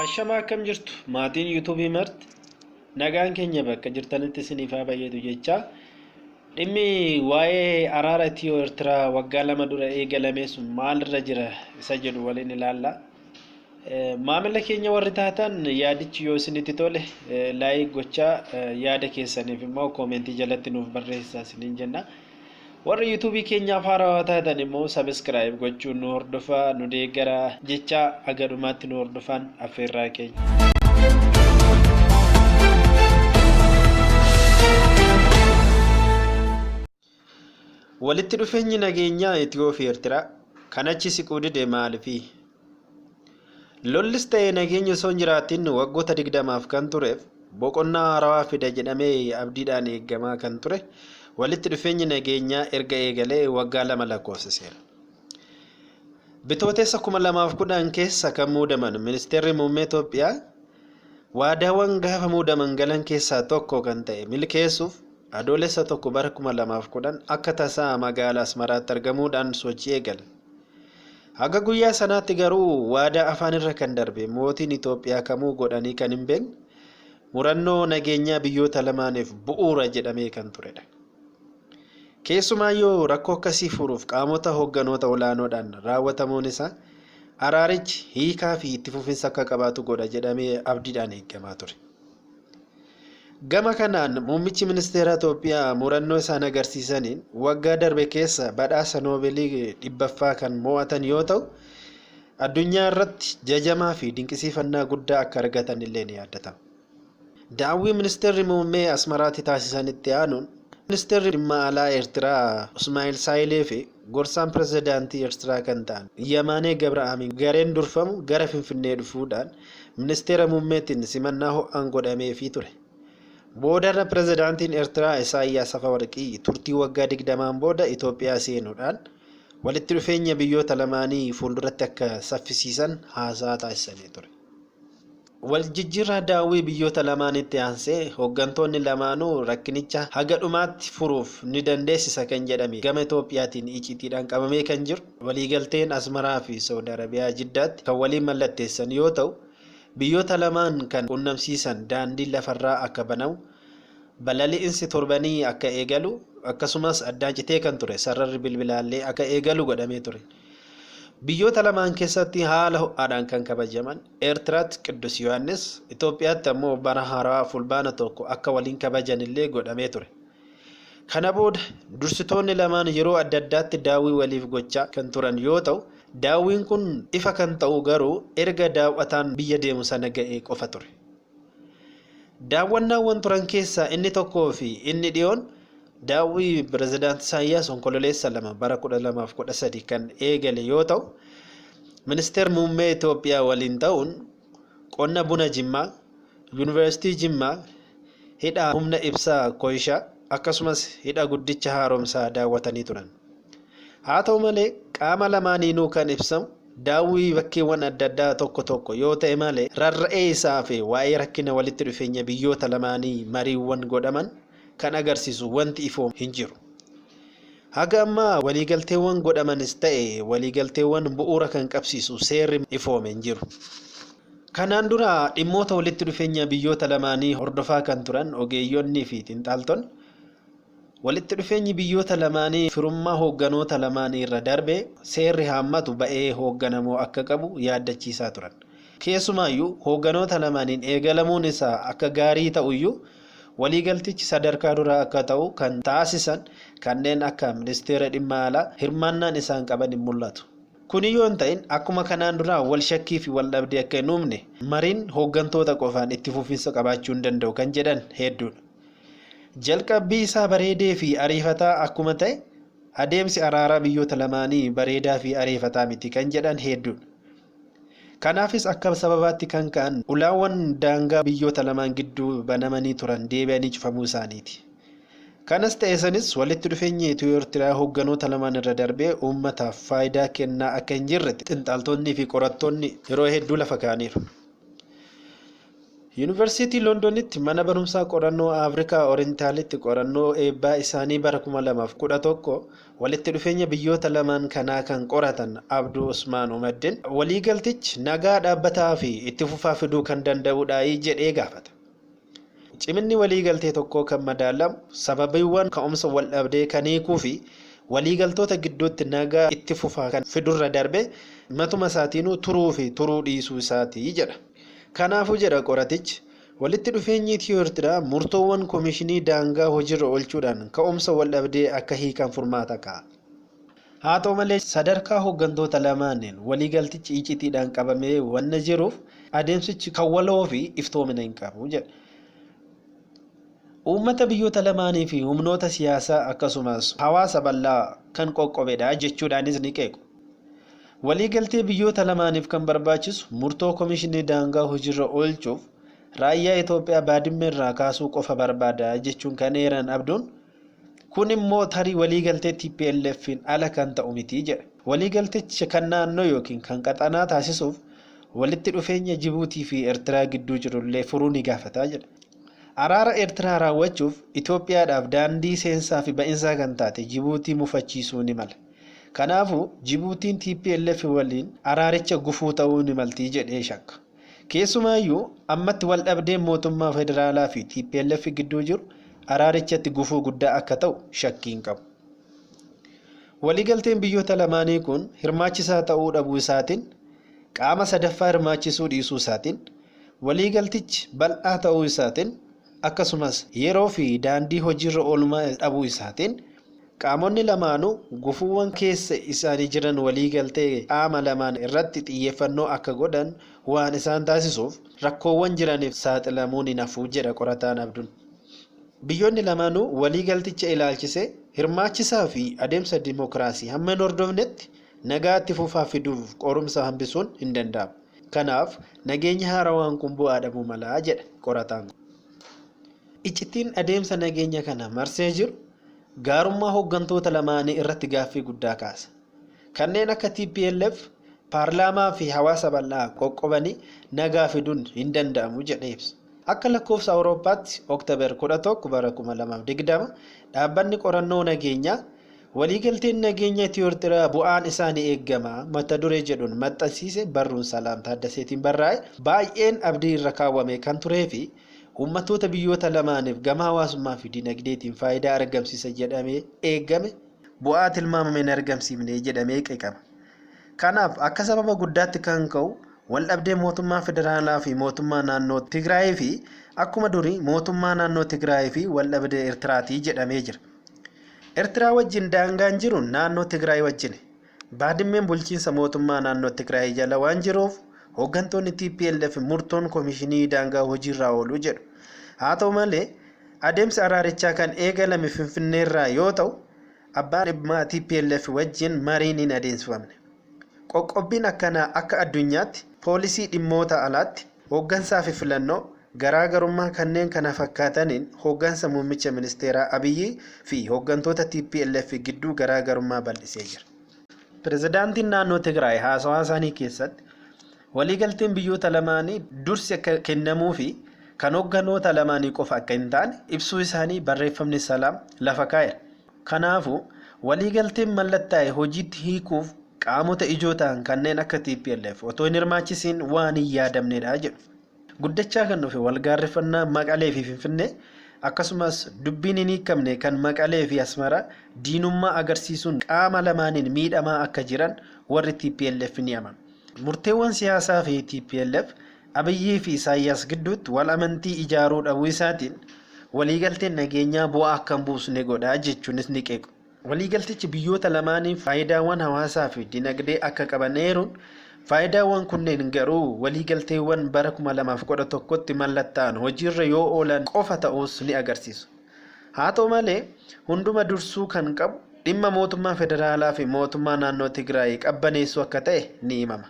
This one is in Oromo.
Ashamaa akkam jirtu maatiin YouTube marti nagaan keenya bakka jirtanitti isiniif haa baay'atu jecha dhimmi waa'ee Araara Ethio Ertiraa waggaa 2 dura eegalame sun maalirra jira isa jedhu waliin ilaalla. Maamila keenya warri taatan yaadichi yoo isinitti tole laayik gochaa yaada keessaniif immoo koomentii jalatti nuuf barreessaa isiniin jenna. Warri YouTube keenyaaf haarawaa taatan immoo subscribe gochuun nu hordofaa nu deeggara jecha agadumaatti nu hordofan affeerraa keenya. Walitti dhufeenyi nageenyaa Ethio Ertiraa kan achi siquu dide maaliif? Lollis ta'ee nageenya osoo hin jiraatin waggoota 20 kan tureef boqonnaa haarawaa fida jedhamee abdiidhaan eeggamaa kan ture. Walitti dhufeenyi nageenyaa erga eegalee waggaa 2 lakkoofsiseera. Bitootessa 2010 keessa kan muudaman ministeerri muummee Itoophiyaa waadaawwan gaafa muudaman galan keessaa tokko kan ta'e milkeessuuf adoolessa 1 bara 2010 akka tasaa magaalaa Asmaraatti argamuudhaan sochii eegale. Haga guyyaa sanaatti garuu waadaa afaan irra kan darbe mootiin Itoophiyaa kamuu godhanii kan hin beekne murannoo nageenyaa biyyoota lamaaniif bu'uura jedhamee kan turedha. Keessumaayyuu rakkoo akkasii furuuf qaamota hoogganoota olaanoodhaan raawwatamuun isaa araarichi hiikaa fi itti fufinsa akka qabaatu godha jedhamee abdiidhaan eeggamaa ture. Gama kanaan muummichi ministeera Itoophiyaa murannoo isaan agarsiisaniin waggaa darbe keessa badhaasa noobeelii 100ffaa kan mo'atan yoo ta'u addunyaa irratti jajamaa fi dinqisiifannaa guddaa akka argatan illee ni yaadatama. Daawwii ministeerri muummee Asmaraatti taasisanitti aanuun Ministeerri dhimma alaa Ertiraa Ismaa'eel Saayilee fi gorsaan pirezidaantii Ertiraa kan ta'an Yamaanee Gabrahaamiin gareen durfamu gara Finfinnee dhufuudhaan ministeera muummeetiin simannaa ho'aan godhameefii ture. Boodarra pirezidaantiin Ertiraa Isaayyaas Afewerqii turtii waggaa 20 booda Itoophiyaa seenuudhaan walitti dhufeenya biyyoota lamaanii fuulduratti akka saffisiisan haasaa taasisanii ture. Waljijjiirraa daawwii biyyoota lamaanitti aansee hooggantoonni lamaanuu rakkinicha haga dhumaatti furuuf ni dandeessisa kan jedhame gama Itoophiyaatiin icciitiidhaan qabamee kan jiru waliigalteen Asmaraa fi Saudi Arabiyaa Jiddaatti kan waliin mallatteessan yoo ta'u biyyoota lamaan kan qunnamsiisan daandii lafarraa akka banamu balali'insi torbanii akka eegalu akkasumas addaan citee kan ture sararri bilbilaallee akka eegalu godhamee ture. Biyyoota lamaan keessatti haala ho'aadhaan kan kabajaman Ertiraatti Qiddus Yohaannis Itoophiyaatti ammoo bara haarawaa fulbaana tokko akka waliin kabajan illee godhamee ture. Kana booda dursitoonni lamaan yeroo adda addaatti daawwii waliif gochaa kan turan yoo ta'u daawwiin kun ifa kan ta'u garuu erga daawwataan biyya deemu sana ga'ee qofa ture. Daawwannaawwan turan keessaa inni tokkoo fi inni dhiyoon daawwii pirezidaantii Isaayyaas onkololeessa 2 bara 2013 kan eegale yoo ta'u ministeer muummee Itoophiyaa waliin ta'uun qonna buna Jimmaa, yuunivarsiitii Jimmaa, hidha humna ibsaa Koishaa akkasumas hidha guddicha haaromsaa daawwatanii turan. Haa ta'u malee qaama lamaaniinuu kan ibsamu daawwii bakkeewwan adda addaa tokko yoo ta'e malee rarra'ee isaa fi waa'ee rakkina walitti dhufeenya biyyoota lamaanii mariiwwan godhaman kan agarsiisu wanti ifoom hin jiru. Haga ammaa waliigalteewwan godhamanis ta'e waliigalteewwan bu'uura kan qabsiisu seerri ifoom hin jiru. Kanaan dura dhimmoota walitti dhufeenya biyyoota lamaanii hordofaa kan turan ogeeyyonnii fi xiinxaltoonni walitti dhufeenyi biyyoota lamaanii firummaa hoogganoota lamaanii irra darbee seerri haammatu ba'ee hoogganamoo akka qabu yaaddachiisaa turan. Keessumaayyuu hoogganoota lamaaniin eegalamuun isaa akka gaarii ta'uyyuu waliigaltichi sadarkaa duraa akka ta'u kan taasisan kanneen akka ministeera dhimma alaa hirmaannaan isaan qaban hin mul'atu. Kuni yoo hin ta'in akkuma kanaan duraa wal shakkii fi wal dhabdee akka hin uumne mariin hooggantoota qofaan itti fufinsa qabaachuu hin danda'u kan jedhan hedduudha. Jalqabbii isaa bareedee fi ariifataa akkuma ta'e adeemsi araaraa biyyoota lamaanii bareedaa fi ariifataa miti kan jedhan hedduudha. Kanaafis akka sababaatti kan ka'an ulaawwan daangaa biyyoota lamaan gidduu banamanii turan deebi'anii cufamuu isaaniiti. Kanas ta'esanis walitti dhufeenyi Ethio Ertiraa hoogganoota lamaan irra darbee uummataaf faayidaa kennaa akka hin jirre xiinxaltoonnii fi qorattoonni yeroo hedduu lafa kaa'aniiru. Yuunivarsiitii Loondonitti mana barumsaa qorannoo Afrikaa Orientaalitti qorannoo eebbaa isaanii bara 2011 walitti dhufeenya biyyoota lamaan kanaa kan qoratan Abduu Usmaan Umaddin waliigaltichi nagaa dhaabbataa fi itti fufaa fiduu kan danda'udha jedhee gaafata. Ciminni waliigaltee tokkoo kan madaalamu sababiiwwan ka'umsa wal dhabdee kan hiikuu fi waliigaltoota gidduutti nagaa itti fufaa kan fidurra darbe matuma isaatiinuu turuu fi turuu dhiisuu isaatii jedha. Kanaafuu jedha qoratichi walitti dhufeenyi Ethio Ertiraa murtoowwan koomishinii daangaa hojiirra oolchuudhaan ka'umsa wal dhabdee akka hiikan furmaata ka'a. Haa ta'u malee sadarkaa hooggantoota lamaaniin waliigaltichi icciitiidhaan qabamee wanna jiruuf adeemsichi kan waloo fi iftoomina hin qabu jedha. Uummata biyyoota lamaanii fi humnoota siyaasaa akkasumas hawaasa bal'aa kan qoqqobedha jechuudhaanis ni qeequ. Waliigaltee biyyoota lamaaniif kan barbaachisu murtoo koomishinii daangaa hojiirra oolchuuf raayyaa Itoophiyaa baadimmee irraa kaasuu qofa barbaada jechuun kan eeran Abduun kun immoo tarii waliigaltee TPLF'n ala kan ta'u miti jedha. Waliigaltichi kan naannoo yookiin kan qaxanaa taasisuuf walitti dhufeenya Jibuutii fi Eertiraa gidduu jirullee furuu ni gaafata jedha. Araara Eertiraa raawwachuuf Itoophiyaadhaaf daandii seensaa fi ba'insaa kan taate Jibuutii mufachiisuu ni mala. Kanaafuu Jibuutiin TPLF waliin araaricha gufuu ta'uu ni maltii jedhee shakka. Keessumaayyuu ammatti wal dhabdeen mootummaa federaalaa fi TPLF gidduu jiru araarichatti gufuu guddaa akka ta'u shakkiin qabu. Waliigalteen biyyoota lamaanii kun hirmaachisaa ta'uu dhabuu isaatiin qaama sadaffaa hirmaachisuu dhiisuu isaatiin waliigaltichi bal'aa ta'uu isaatiin akkasumas yeroo fi daandii hojiirra oolmaa dhabuu isaatiin qaamonni lamaanuu gufuuwwan keessa isaanii jiran waliigaltee qaama lamaan irratti xiyyeeffannoo akka godhan waan isaan taasisuuf rakkoowwan jiraniif saaxilamuun hin hafu jedha qorataan Abduun. Biyyoonni lamaanuu waliigalticha ilaalchisee hirmaachisaa fi adeemsa dimookiraasii hamma hin hordofnetti nagaatti fufaa fiduuf qorumsa hambisuun hin danda'amu. Kanaaf nageenya haarawaan kun bu'aa dhabuu malaa jedha qorataan. Iccitiin adeemsa nageenya kana marsee jiru gaarummaa hooggantoota lamaanii irratti gaaffii guddaa kaasa. Kanneen akka TPLF paarlaamaa fi hawaasa bal'aa qoqqobanii nagaa fiduun hin danda'amu jedhee ibsa. Akka lakkoofsa Awurooppaatti Oktoobar 11 bara 2020 dhaabbanni qorannoo nageenyaa waliigalteen nageenya Ethio Ertiraa bu'aan isaanii eegama mata duree jedhuun maxxansiise barruun Salaam Taaddaseetiin barraa'e baay'een abdii irra kaawwame kan turee fi ummatoota biyyoota lamaaniif gama hawaasummaa fi dinagdeetiin faayidaa argamsiisa jedhamee eegame bu'aa tilmaamame hin argamsiifne jedhamee qeeqama. Kanaaf akka sababa guddaatti kan ka'u wal dhabdee mootummaa federaalaa fi mootummaa naannoo Tigraay fi akkuma durii mootummaa naannoo Tigraay fi wal dhabdee Eertiraatii jedhamee jira. Eertiraa wajjin daangaan jiru naannoo Tigraay wajjin. Baadimmeen bulchiinsa mootummaa naannoo Tigraay jala waan jiruuf hooggantoonni TPLF murtoon koomishinii daangaa hojiirra ooluu jedhu. Haa ta'u malee adeemsa araarichaa kan eegalame Finfinneerraa yoo ta'u abbaan dhimmaa TPLF wajjin mariin hin adeemsifamne. Qoqqobbiin akkanaa akka addunyaatti poolisii dhimmoota alaatti hooggansaa fi filannoo garaagarummaa kanneen kana fakkaataniin hooggansa muummicha ministeeraa Abiyyi fi hooggantoota TPLF gidduu garaagarummaa bal'isee jira. Pirezidaantiin naannoo Tigraay haasawaa isaanii keessatti waliigalteen biyyoota lamaanii dursi akka kennamuu fi kan hoogganoota lamaanii qofa akka hin taane ibsuu isaanii barreeffamni Salaam lafa kaa'eera. Kanaafuu waliigalteen mallattaa'e hojiitti hiikuuf qaamota ijoo ta'an kanneen akka TPLF otoo hin hirmaachisiin waan hin yaadamnedha jedhu. Guddachaa kan dhufe walgaarreffannaa Maqalee fi Finfinnee akkasumas dubbiin hin hiikamne kan Maqalee fi Asmaraa diinummaa agarsiisuun qaama lamaaniin miidhamaa akka jiran warri TPLF ni amanu. Murteewwan siyaasaa fi TPLF Abiyyii fi Isaayyaas gidduutti wal amantii ijaaruu dhabuu isaatiin waliigalteen nageenyaa bu'aa akka hin buusne godhaa jechuunis ni qeequ. Waliigaltichi biyyoota lamaaniif faayidaawwan hawaasaa fi dinagdee akka qaban eeruun faayidaawwan kunneen garuu waliigalteewwan bara 2011tti mallattaa'an hojiirra yoo oolan qofa ta'us ni agarsiisu. Haa ta'u malee hunduma dursuu kan qabu dhimma mootummaa federaalaa fi mootummaa naannoo Tigraay qabbaneessuu akka ta'e ni himama.